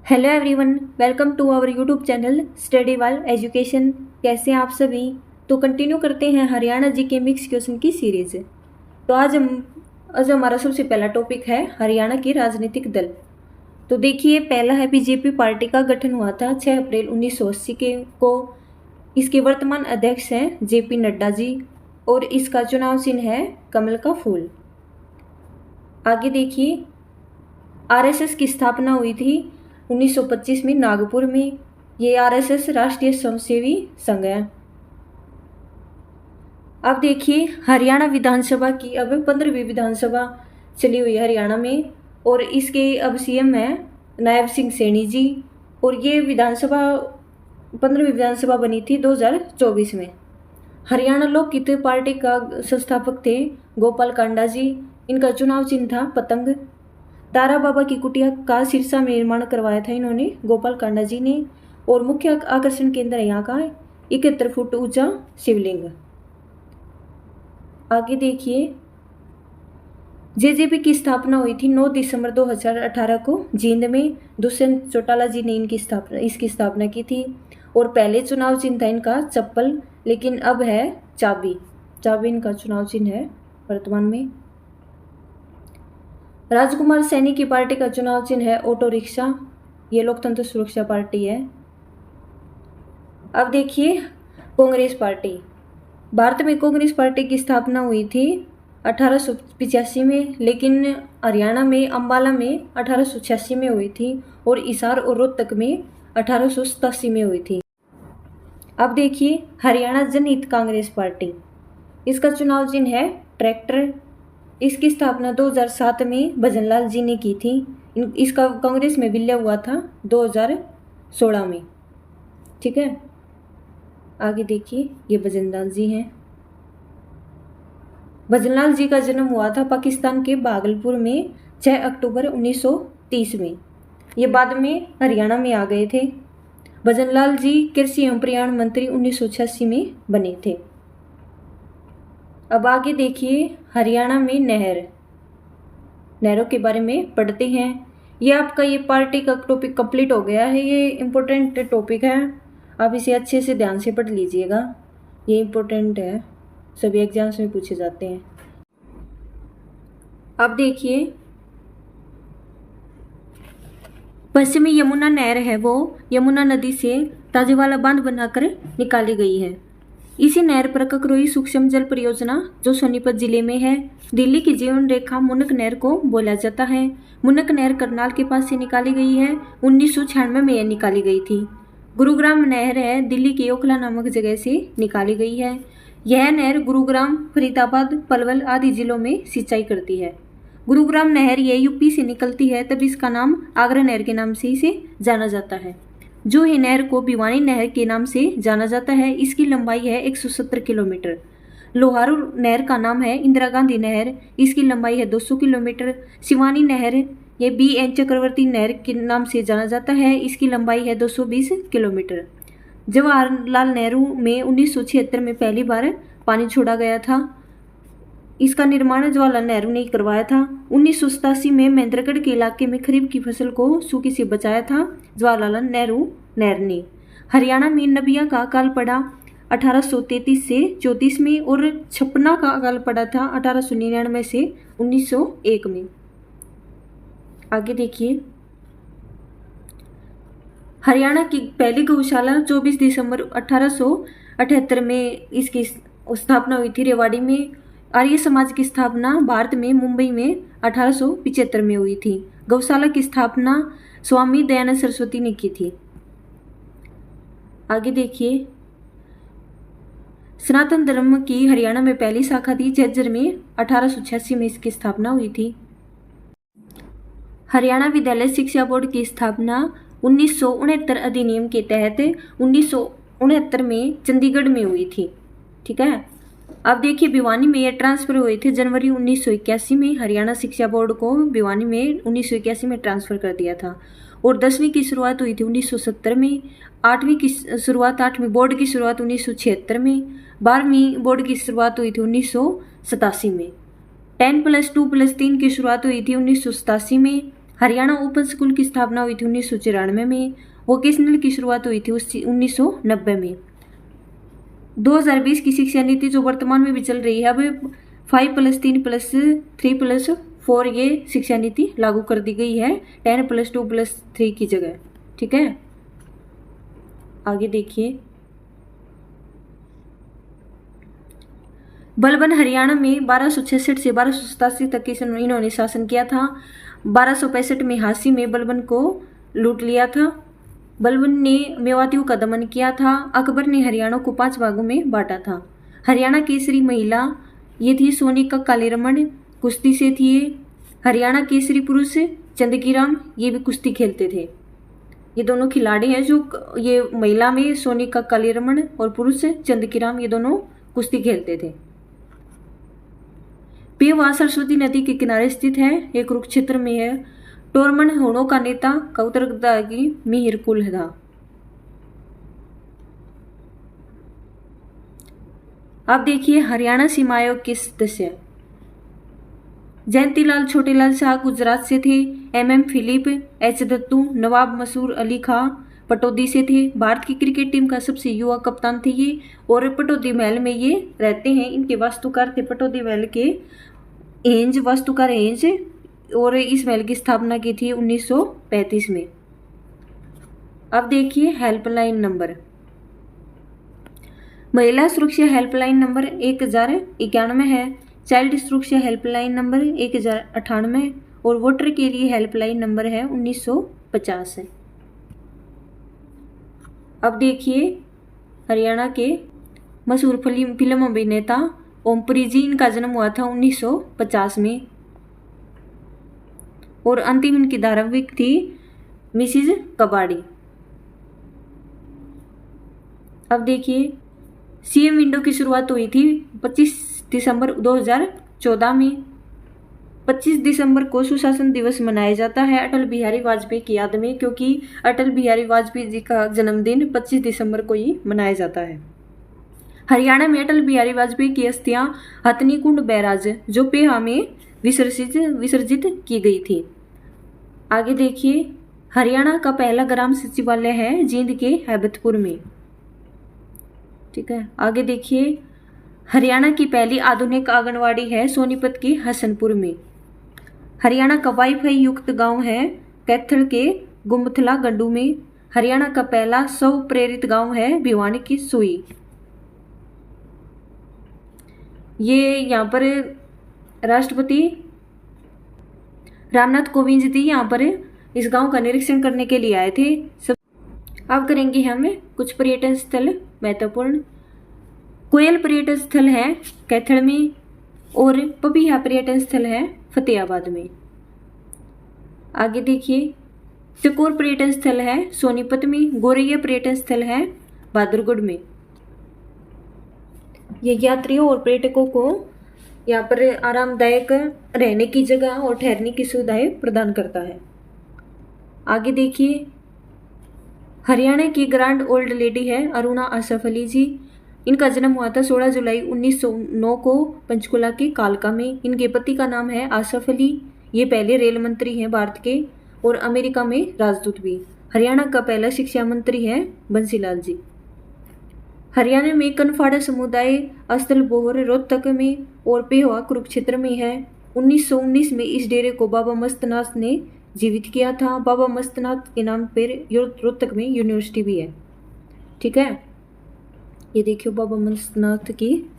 Hello everyone, welcome to our YouTube channel study while education. कैसे हैं आप सभी। तो कंटिन्यू करते हैं हरियाणा जी के मिक्स क्वेश्चन की सीरीज। तो आज हमारा सबसे पहला टॉपिक है हरियाणा के राजनीतिक दल। तो देखिए, पहला है बीजेपी पार्टी का गठन हुआ था 6 अप्रैल 1980 को। इसके वर्तमान अध्यक्ष हैं जेपी नड्डा जी और इसका चुनाव चिन्ह है कमल का फूल। आगे देखिए, आरएसएस की स्थापना हुई थी 1925 में नागपुर में। ये आरएसएस राष्ट्रीय स्वयंसेवी संघ है। अब देखिए, हरियाणा विधानसभा की अब 15वीं विधानसभा चली हुई है हरियाणा में और इसके अब सीएम है नायब सिंह सैनी जी। और ये विधानसभा 15वीं विधानसभा बनी थी 2024 में। हरियाणा लोक हित पार्टी का संस्थापक थे गोपाल कांडा जी। इनका चुनाव चिन्ह था पतंग। दारा बाबा की कुटिया का सिरसा में निर्माण करवाया था इन्होंने गोपाल कांडा जी ने। और मुख्य आकर्षण केंद्र यहाँ का 71 फुट ऊंचा शिवलिंग। आगे देखिए, जेजेपी की स्थापना हुई थी 9 दिसंबर 2018 को जींद में। दुष्यंत चौटाला जी ने इसकी स्थापना की थी। और पहले चुनाव चिन्ह था इनका चप्पल, लेकिन अब है चाबी। चाबी इनका चुनाव चिन्ह है वर्तमान में। राजकुमार सैनी की पार्टी का चुनाव चिन्ह है ऑटो रिक्शा। ये लोकतंत्र सुरक्षा पार्टी है। अब देखिए, कांग्रेस पार्टी। भारत में कांग्रेस पार्टी की स्थापना हुई थी 1885 में, लेकिन हरियाणा में अंबाला में 1886 में हुई थी और हिसार और रोहतक में 1887 में हुई थी। अब देखिए, हरियाणा जनहित कांग्रेस पार्टी। इसका चुनाव चिन्ह है ट्रैक्टर। इसकी स्थापना 2007 में भजनलाल जी ने की थी। इसका कांग्रेस में विलय हुआ था 2016 में। ठीक है, आगे देखिए, ये भजनलाल जी हैं। भजनलाल जी का जन्म हुआ था पाकिस्तान के भागलपुर में 6 अक्टूबर 1930 में। ये बाद में हरियाणा में आ गए थे। भजनलाल जी कृषि एवं पर्यावरण मंत्री 1986 में बने थे। अब आगे देखिए, हरियाणा में नहरों के बारे में पढ़ते हैं। ये आपका ये पार्टी का टॉपिक कंप्लीट हो गया है। ये इम्पोर्टेंट टॉपिक है, आप इसे अच्छे से ध्यान से पढ़ लीजिएगा। ये इम्पोर्टेंट है, सभी एग्जाम्स में पूछे जाते हैं। अब देखिए, पश्चिमी यमुना नहर है वो यमुना नदी से ताजेवाला बांध बनाकर निकाली गई है। इसी नहर पर ककरोई सूक्ष्म जल परियोजना जो सोनीपत जिले में है। दिल्ली की जीवन रेखा मुनक नहर को बोला जाता है। मुनक नहर करनाल के पास से निकाली गई है। 1996 में यह निकाली गई थी। गुरुग्राम नहर है दिल्ली की ओखला नामक जगह से निकाली गई है। यह नहर गुरुग्राम, फरीदाबाद, पलवल आदि जिलों में सिंचाई करती है। गुरुग्राम नहर ये यूपी से निकलती है, तब इसका नाम आगरा नहर के नाम से इसे जाना जाता है। जो है नहर को भिवानी नहर के नाम से जाना जाता है। इसकी लंबाई है 170 किलोमीटर। लोहारू नहर का नाम है इंदिरा गांधी नहर। इसकी लंबाई है 200 किलोमीटर। शिवानी नहर ये BN चक्रवर्ती नहर के नाम से जाना जाता है। इसकी लंबाई है 220 किलोमीटर। जवाहरलाल नेहरू में 1976 में पहली बार पानी छोड़ा गया था। इसका निर्माण जवाहरलाल नेहरू ने करवाया था। 1987 में महेंद्रगढ़ के इलाके में खरीफ की फसल को सूखे से बचाया था जवाहरलाल नेहरू नहर ने। हरियाणा में नबिया का अकाल पड़ा 1833 से 34 में और छपना का अकाल पड़ा था 1899 से 1901 में। आगे देखिए, हरियाणा की पहली गौशाला 24 दिसंबर 1878 में इसकी स्थापना हुई थी रेवाड़ी में। आर्य समाज की स्थापना भारत में मुंबई में 1875 में हुई थी। गौशाला की स्थापना स्वामी दयानंद सरस्वती ने की थी। आगे देखिए, सनातन धर्म की हरियाणा में पहली शाखा थी झज्जर में। 1886 में इसकी स्थापना हुई थी। हरियाणा विद्यालय शिक्षा बोर्ड की स्थापना 1969 अधिनियम के तहत 1969 में चंडीगढ़ में हुई थी। ठीक है, अब देखिए, भिवानी में ये ट्रांसफर हुए थे जनवरी 1981 में। हरियाणा शिक्षा बोर्ड को भिवानी में 1981 में ट्रांसफर कर दिया था। और 10वीं की शुरुआत हुई थी 1970 में। 8वीं बोर्ड की शुरुआत 1976 में। 12वीं बोर्ड की शुरुआत हुई थी 1987 में। 10+2+3 की शुरुआत हुई थी 1987 में। हरियाणा ओपन स्कूल की स्थापना हुई थी 1994 में। वोकेशनल की शुरुआत हुई थी 1990 में। 2020 की शिक्षा नीति जो वर्तमान में भी चल रही है, अब 5+3+3+4 ये शिक्षा नीति लागू कर दी गई है 10+2+3 की जगह। ठीक है, आगे देखिए। बलबन हरियाणा में 1266 से 1287 तक इन्होंने शासन किया था। 1265 में हांसी में बलबन को लूट लिया था। बलबन ने मेवातियों का दमन किया था। अकबर ने हरियाणा को 5 भागों में बांटा था। हरियाणा केसरी महिला ये थी सोनिका कालीरमण, कुश्ती से थी ये। हरियाणा केसरी पुरुष चंदकीराम, ये भी कुश्ती खेलते थे। ये दोनों खिलाड़ी हैं जो ये महिला में सोनिका कालीरमण और पुरुष चंदकीराम, ये दोनों कुश्ती खेलते थे। पेवा सरस्वती नदी के किनारे स्थित है, एक कुरुक्षेत्र में है। टोरमन होड़ों का नेता का उत्तराधिकारी मिहिर कुल था। अब देखिए हरियाणा सीमा आयोग के सदस्य जयंतीलाल छोटेलाल शाह गुजरात से थे। MM फिलिप, H दत्तू, नवाब मसूर अली खां पटौदी से थे। भारत की क्रिकेट टीम का सबसे युवा कप्तान थे ये, और पटौदी महल में ये रहते हैं। इनके वास्तुकार थे पटौदी महल के एंज, वास्तुकार एंज, और इस महल की स्थापना की थी 1935 में। अब देखिए हेल्पलाइन नंबर। महिला सुरक्षा हेल्पलाइन नंबर 1091 है। चाइल्ड सुरक्षा हेल्पलाइन नंबर 1098 और वोटर के लिए हेल्पलाइन नंबर है 1950 है। अब देखिए हरियाणा के मशहूर फिल्म अभिनेता ओमपुरी जी, इनका जन्म हुआ था 1950 में, और अंतिम इनकी धारावाहिक थी मिसिज कबाड़ी। अब देखिए CM विंडो की शुरुआत हुई थी 25 दिसंबर 2014 में। 25 दिसंबर को सुशासन दिवस मनाया जाता है अटल बिहारी वाजपेयी की याद में, क्योंकि अटल बिहारी वाजपेयी जी का जन्मदिन 25 दिसंबर को ही मनाया जाता है। हरियाणा में अटल बिहारी वाजपेयी की अस्थियां हथनी कुंड बैराज जो पेहा में विसर्जित की गई थी। आगे देखिए हरियाणा का पहला ग्राम सचिवालय है जींद के हैबतपुर में। ठीक है, आगे देखिए हरियाणा की पहली आधुनिक आंगनवाड़ी है सोनीपत के हसनपुर में। हरियाणा का वाईफाई युक्त गांव है कैथल के गुमथला गंडू में। हरियाणा का पहला स्व प्रेरित गांव है भिवानी की सुई। ये यहाँ पर राष्ट्रपति रामनाथ कोविंद जी यहाँ पर इस गांव का निरीक्षण करने के लिए आए थे। अब करेंगे हम कुछ पर्यटन स्थल महत्वपूर्ण। कोयल पर्यटन स्थल है कैथल में, और पपीहा पर्यटन स्थल है फतेहाबाद में। आगे देखिए चकोर पर्यटन स्थल है सोनीपत में। गोरैया पर्यटन स्थल है बहादुरगढ़ में। ये यात्रियों और पर्यटकों को यहाँ पर आरामदायक रहने की जगह और ठहरने की सुविधाएं प्रदान करता है। आगे देखिए हरियाणा की ग्रैंड ओल्ड लेडी है अरुणा आसफ अली जी। इनका जन्म हुआ था 16 जुलाई 1909 को पंचकुला के कालका में। इनके पति का नाम है आसफ अली। ये पहले रेल मंत्री हैं भारत के, और अमेरिका में राजदूत भी। हरियाणा का पहला शिक्षा मंत्री है बंसीलाल जी। हरियाणा में कनफाड़ा समुदाय स्थल बोहर रोहतक में और पेहोवा कुरुक्षेत्र में है। 1919 में इस डेरे को बाबा मस्तनाथ ने जीवित किया था। बाबा मस्तनाथ के नाम पर रोहतक में यूनिवर्सिटी भी है। ठीक है, ये देखियो बाबा मस्तनाथ की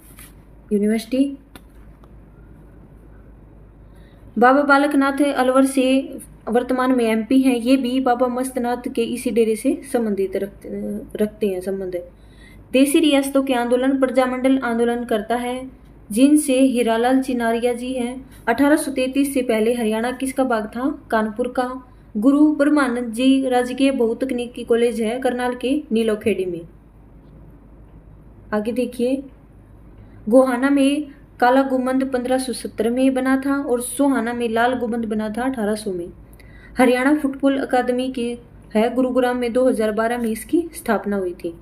यूनिवर्सिटी। बाबा बालकनाथ अलवर से वर्तमान में MP हैं। ये भी बाबा मस्तनाथ के इसी डेरे से संबंधित रखते हैं संबंध। देसी रियासतों के आंदोलन प्रजामंडल आंदोलन करता है, जिनसे हीरालाल चिनारिया जी हैं। 1833 से पहले हरियाणा किसका भाग था? कानपुर का। गुरु ब्रह्मानंद जी राजकीय बहुतकनीकी कॉलेज है करनाल के नीलोखेड़ी में। आगे देखिए गोहाना में काला गुंबद 1570 में बना था और सोहाना में लाल गुंबद बना था 1800 में। हरियाणा फुटबॉल अकादमी की है गुरुग्राम में 2012 में इसकी स्थापना हुई थी।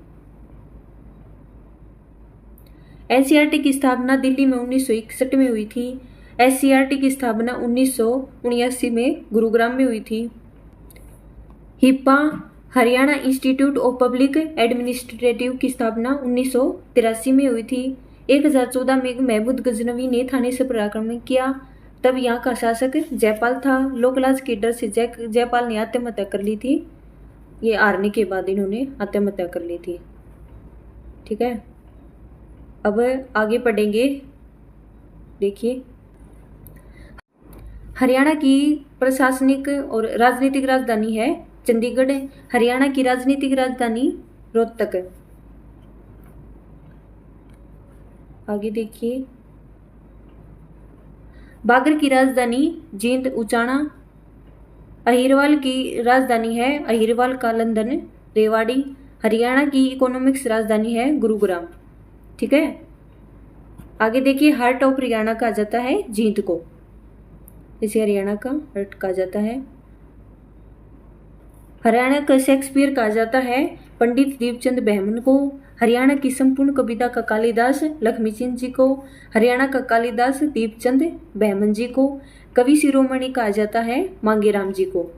NCERT की स्थापना दिल्ली में 1961 में हुई थी। SCRT की स्थापना 1979 में गुरुग्राम में हुई थी। HIPA Haryana institute of public administrative की स्थापना 1983 में हुई थी। 1014 में महमूद गजनवी ने थाने से पराक्रमण किया। तब यहाँ का शासक जयपाल था। लोकलाज के डर से जयपाल ने आत्महत्या कर ली थी। ये हारने के बाद इन्होंने आत्महत्या कर ली थी। ठीक है, अब आगे पढ़ेंगे। देखिए, हरियाणा की प्रशासनिक और राजनीतिक राजधानी है चंडीगढ़। हरियाणा की राजनीतिक राजधानी रोहतक। आगे देखिए, बागर की राजधानी जींद उचाना। अहिरवाल की राजधानी है अहिरवाल का लंदन रेवाड़ी। हरियाणा की इकोनॉमिक्स राजधानी है गुरुग्राम। ठीक है, आगे देखिए, हार्ट ऑफ हरियाणा कहा जाता है जींद को। इसे हरियाणा का हार्ट कहा जाता है। हरियाणा का शेक्सपियर कहा जाता है पंडित दीपचंद बहमन को। हरियाणा की संपूर्ण कविता का कालिदास लक्ष्मीचंद जी को। हरियाणा का कालिदास दीपचंद बहमन जी को। कवि शिरोमणि कहा जाता है मांगेराम जी को।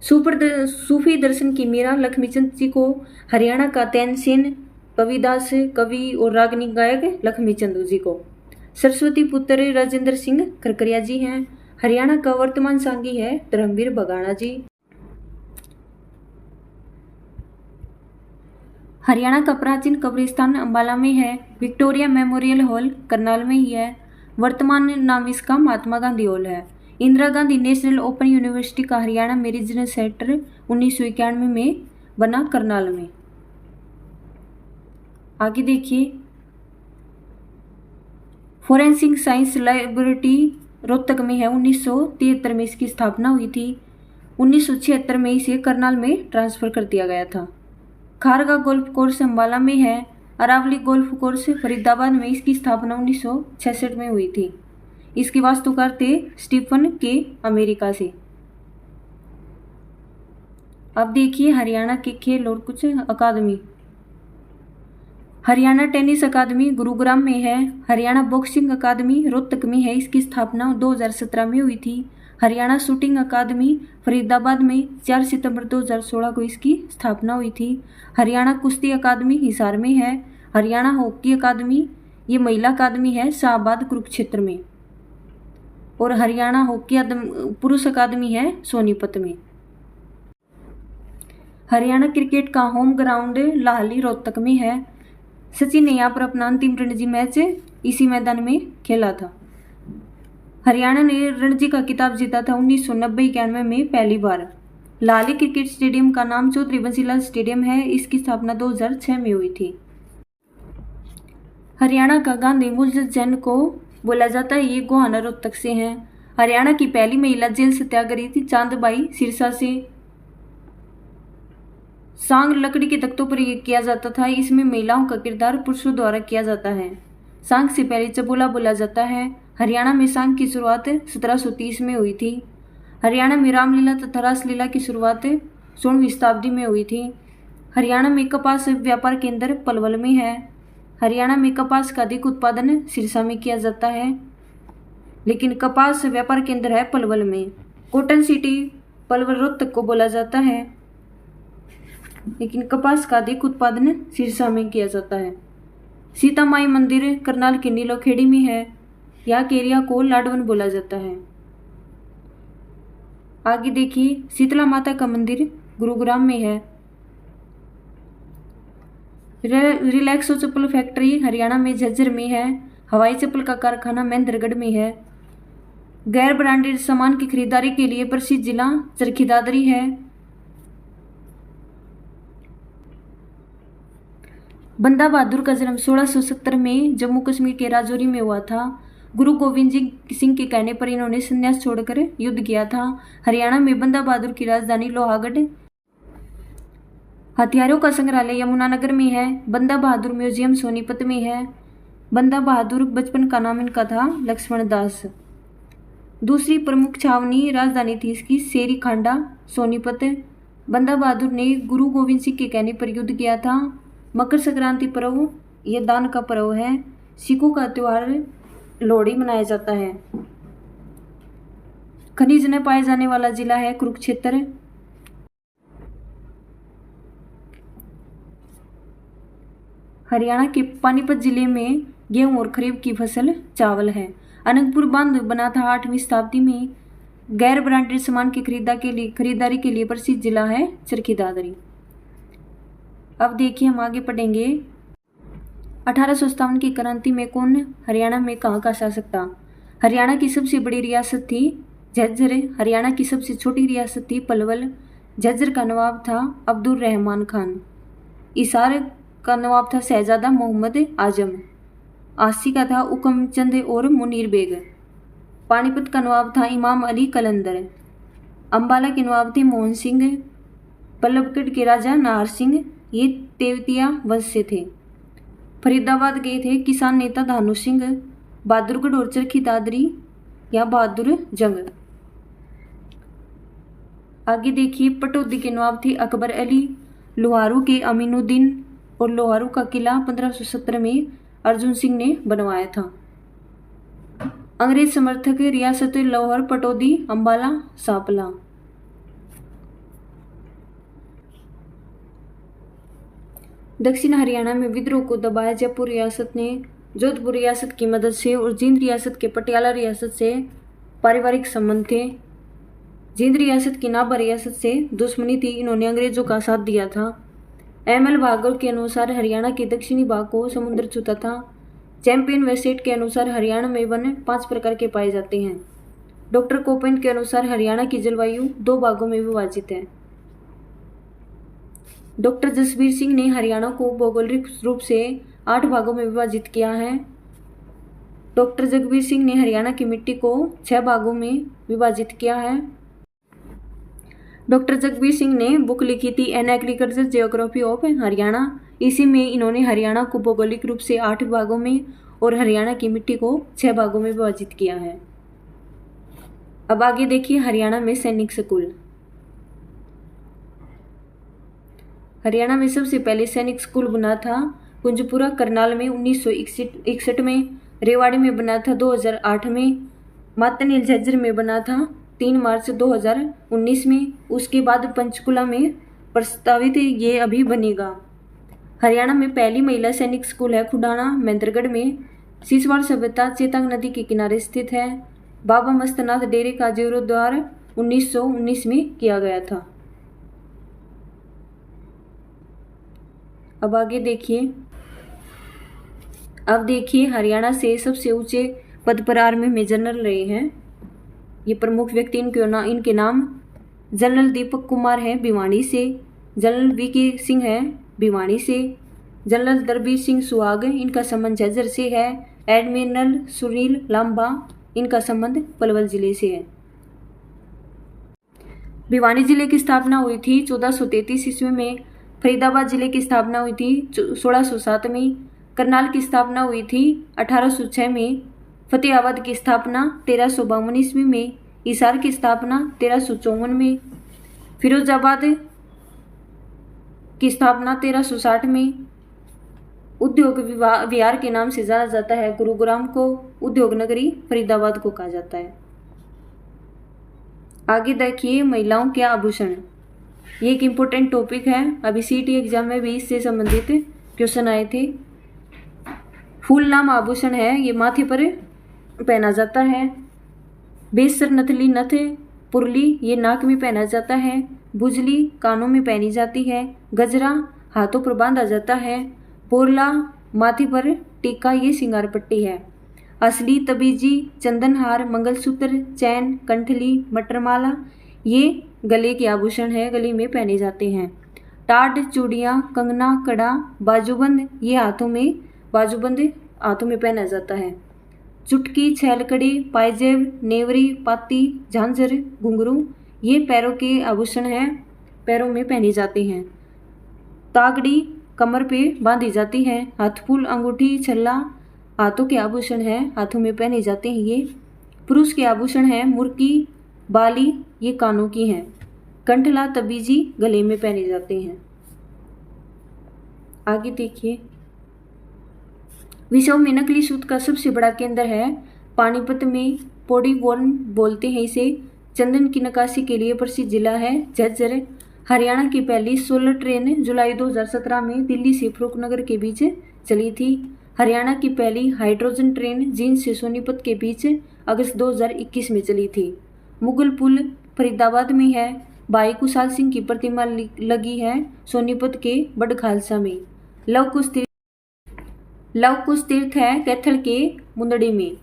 सूफी दर्शन की मीरा लक्ष्मीचंद जी को। हरियाणा का तैनसेन कविदास कवि और रागनी गायक लक्ष्मीचंद जी को। सरस्वती पुत्र राजेंद्र सिंह खरकरिया जी हैं। हरियाणा का वर्तमान सांगी है धर्मवीर बघाना जी। हरियाणा का प्राचीन कब्रिस्तान अंबाला में है। विक्टोरिया मेमोरियल हॉल करनाल में ही है। वर्तमान नाम इसका महात्मा गांधी हॉल है। Indira Gandhi national open university का हरियाणा में रीजनल सेंटर 1991 में बना करनाल में। आगे देखिए, फोरेंसिक साइंस लैबोरेटरी रोहतक में है। 1973 में इसकी स्थापना हुई थी। 1976 में इसे करनाल में ट्रांसफर कर दिया गया था। खारगा गोल्फ कोर्स अंबाला में है। अरावली गोल्फ कोर्स फरीदाबाद में इसकी स्थापना 1966 में हुई थी। इसके वास्तुकार थे स्टीफन के अमेरिका से। अब देखिए, हरियाणा के खेल और कुछ अकादमी। हरियाणा टेनिस अकादमी गुरुग्राम में है। हरियाणा बॉक्सिंग अकादमी रोहतक में है। इसकी स्थापना 2017 में हुई थी। हरियाणा शूटिंग अकादमी फरीदाबाद में 4 सितंबर 2016 को इसकी स्थापना हुई थी। हरियाणा कुश्ती अकादमी हिसार में है। हरियाणा हॉकी अकादमी, ये महिला अकादमी है शाहबाद कुरुक्षेत्र में। और हरियाणा हॉकी पुरुष अकादमी है सोनीपत में। हरियाणा क्रिकेट का होम ग्राउंड लाहली रोहतक में है। सचिन ने यहाँ पर अपना अंतिम रणजी मैच इसी मैदान में खेला था। हरियाणा ने रणजी का खिताब जीता था 1990-91 में पहली बार। लाहली क्रिकेट स्टेडियम का नाम चौधरी बंसीलाल स्टेडियम है। इसकी स्थापना 2006 में हुई थी। हरियाणा का गांधी मुल्ज़ जैन को बोला जाता है, ये गोहाना रोहतक से हैं। हरियाणा की पहली महिला जेल सत्याग्रही थी चांदबाई सिरसा से। सांग लकड़ी के तख्तों पर किया जाता था। इसमें महिलाओं का किरदार पुरुषों द्वारा किया जाता है। सांग से पहले चबोला बोला जाता है। हरियाणा में सांग की शुरुआत 1730 में हुई थी। हरियाणा में रामलीला तथा रासलीला की शुरुआत 16वीं शताब्दी में हुई थी। हरियाणा में कपास व्यापार केंद्र पलवल में है। हरियाणा में कपास का अधिक उत्पादन सिरसा में किया जाता है, लेकिन कपास व्यापार केंद्र है पलवल में। कॉटन सिटी पलवल रोहतक को बोला जाता है, लेकिन कपास का अधिक उत्पादन सिरसा में किया जाता है। सीता माई मंदिर करनाल के नीलोखेड़ी में है। यहाँ के एरिया को लाडवन बोला जाता है। आगे देखिए, शीतला माता का मंदिर गुरुग्राम में है। रिलैक्सो चप्पल फैक्ट्री हरियाणा में झज्जर में है। हवाई चप्पल का कारखाना महेंद्रगढ़ में है। गैर ब्रांडेड सामान की खरीदारी के लिए प्रसिद्ध जिला चरखी दादरी है। बंदा बहादुर का जन्म 1670 में जम्मू कश्मीर के राजौरी में हुआ था। गुरु गोविंद सिंह के कहने पर इन्होंने संन्यास छोड़कर युद्ध किया था। हरियाणा में बंदा बहादुर की राजधानी लोहागढ़। हथियारों का संग्रहालय यमुनानगर में है। बंदा बहादुर म्यूजियम सोनीपत में है। बंदा बहादुर बचपन का नाम इनका था लक्ष्मण दास। दूसरी प्रमुख छावनी राजधानी थी इसकी शेरी खांडा सोनीपत। बंदा बहादुर ने गुरु गोविंद सिंह के कहने पर युद्ध किया था। मकर संक्रांति पर्व ये दान का पर्व है। सिखों का त्योहार लोहड़ी मनाया जाता है। खनिज न पाए जाने वाला जिला है कुरुक्षेत्र। हरियाणा के पानीपत जिले में गेहूं और खरीफ की फसल चावल है। अनंतपुर बांध बना था 8वीं शताब्दी में। गैर ब्रांडेड सामान की खरीदारी के लिए प्रसिद्ध जिला है चरखी दादरी। अब देखिए हम आगे पढ़ेंगे। 1857 की क्रांति में कौन हरियाणा में कहाँ का शासक था? हरियाणा की सबसे बड़ी रियासत थी झज्जर। हरियाणा की सबसे छोटी रियासत थी पलवल। झज्जर का नवाब था अब्दुल रहमान खान। हिसार का नवाब था शहजादा मोहम्मद आजम। आसी का था हुक्म चंद और मुनीर बेग। पानीपत का नवाब था इमाम अली कलंदर। अंबाला के नवाब थे मोहन सिंह। पल्लवगढ़ के राजा नाहर सिंह, ये तेवतिया वंश से थे। फरीदाबाद गए थे किसान नेता धानु सिंह। बहादुरगढ़ और चरखी दादरी या बहादुर जंग। आगे देखिए, पटौदी के नवाब थे अकबर अली। लोहारू के अमीनुद्दीन और लोहारू का किला 1517 में अर्जुन सिंह ने बनवाया था। अंग्रेज समर्थक रियासत लाहौर, पटौदी, अंबाला, सांपला। दक्षिण हरियाणा में विद्रोह को दबाया जयपुर रियासत ने जोधपुर रियासत की मदद से और जींद रियासत के पटियाला रियासत से पारिवारिक संबंध थे। जींद रियासत की नाभा रियासत से दुश्मनी थी, इन्होंने अंग्रेजों का साथ दिया था। एम.एल. भागवत के अनुसार हरियाणा के दक्षिणी भाग को समुद्र छूता था। चैंपियन वेस्टेट के अनुसार हरियाणा में वन 5 प्रकार के पाए जाते हैं। डॉक्टर कोपेन के अनुसार हरियाणा की जलवायु 2 भागों में विभाजित है। डॉक्टर जसबीर सिंह ने हरियाणा को भौगोलिक रूप से 8 भागों में विभाजित किया है। डॉक्टर जगबीर सिंह ने हरियाणा की मिट्टी को 6 भागों में विभाजित किया है। डॉक्टर जगबीर सिंह ने बुक लिखी थी an agriculture geography of Haryana. इसी में इन्होंने हरियाणा को भौगोलिक रूप से 8 भागों में और हरियाणा की मिट्टी को 6 भागों में विभाजित किया है। अब आगे देखिए, हरियाणा में सैनिक स्कूल। हरियाणा में सबसे पहले सैनिक स्कूल बना था कुंजपुरा करनाल में 1961 में। रेवाड़ी में बना था 2008 में। मातनेल झज्जर में बना था 3 मार्च 2019 में। उसके बाद पंचकुला में प्रस्तावित ये अभी बनेगा। हरियाणा में पहली महिला सैनिक स्कूल है खुडाना महेंद्रगढ़ में। सिसवाड़ सभ्यता चेतांग नदी के किनारे स्थित है। बाबा मस्तनाथ डेरे का जीर्णोद्धार 1919 में किया गया था। अब आगे देखिए, हरियाणा से सबसे ऊंचे पद पर आर्मी में जनरल रहे हैं। ये प्रमुख व्यक्ति इनके नाम जनरल दीपक कुमार है भिवानी से। General VK. सिंह है भिवानी से। जनरल दरबीर सिंह सुहाग, इनका संबंध झज्जर से है। एडमिरल सुनील लांबा, इनका संबंध पलवल जिले से है। भिवानी जिले की स्थापना हुई थी 1433 ईस्वी में। फरीदाबाद जिले की स्थापना हुई थी 1607 में। करनाल की स्थापना हुई थी 1806 में। फतेहाबाद की स्थापना 1352 ईस्वी में। हिसार की स्थापना 1354 में। फिरोजाबाद की स्थापना 1360 में। उद्योग विहार के नाम से जाना जाता है गुरुग्राम को। उद्योग नगरी फरीदाबाद को कहा जाता है। आगे देखिए, महिलाओं के आभूषण। ये एक इम्पोर्टेंट टॉपिक है, अभी सीटी एग्जाम में भी इससे संबंधित क्वेश्चन आए थे। फूल नाम आभूषण है, ये माथे पर पहना जाता है। बेसर नथली नथ पुरली, ये नाक में पहना जाता है। बुजली कानों में पहनी जाती है। गजरा हाथों पर बांधा जाता है। पोरला माथे पर टीका, ये श्रृंगार पट्टी है। असली तबीजी चंदनहार, मंगलसूत्र, चैन, कंठली, मटरमाला, ये गले के आभूषण है, गले में पहने जाते हैं। टाड, चूड़ियाँ, कंगना, कड़ा, बाजूबंद, ये बाजूबंद हाथों में पहना जाता है। चुटकी, छैलकड़ी, पायजेब, नेवरी, पाती, झांझर, घुंघरू, ये पैरों के आभूषण हैं, पैरों में पहने जाते हैं। तागड़ी कमर पे बांधी जाती है। हाथफूल, अंगूठी, छल्ला, हाथों के आभूषण हैं, हाथों में पहने जाते हैं। ये पुरुष के आभूषण हैं। मुर्की, बाली, ये कानों की हैं। कंठला, तबीजी, गले में पहने जाते हैं। आगे देखिए, विश्व में नकली सूत का सबसे बड़ा केंद्र है। पानीपत में पौड़ी वॉर्न बोलते हैं इसे। चंदन की नक्काशी के लिए प्रसिद्ध जिला है झज्जर। हरियाणा की पहली सोलर ट्रेन जुलाई 2017 में दिल्ली से फरूखनगर के बीच चली थी। हरियाणा की पहली हाइड्रोजन ट्रेन जींद से सोनीपत के बीच अगस्त 2021 में चली थी। मुगल पुल फरीदाबाद में है। भाई कुशाल सिंह की प्रतिमा लगी है सोनीपत के बड़खालसा में। लव कुश तीर्थ है कैथल के मुंदड़ी में।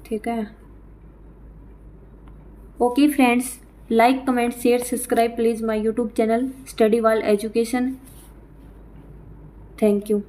ठीक है। Okay friends, like comment share subscribe please my YouTube channel study वाल एजुकेशन। Thank you.